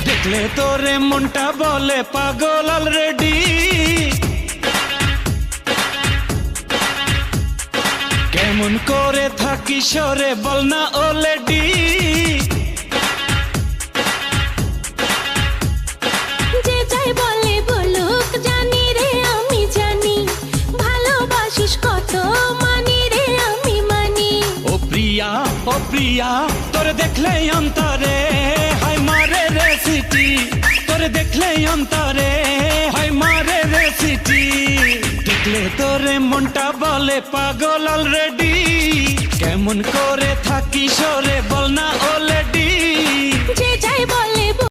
দেখলে তোরে মনটা বলে পাগল অলরেডি, কেমন করে থাকি সরে বল না অলরেডি। যে যাই বলে বলুক জানি রে আমি জানি, ভালোবাসিস কত মানি রে আমি মানি। ও প্রিয়া তোরে দেখলে অন্তরে হাই মারে রে সিটি, তোরে দেখলে অন্তরে হাই মারে রে সিটি। দেখলে তোরে মনটা বলে পাগল অলরেডি, কেমন করে থাকি সরে বল না অলরেডি।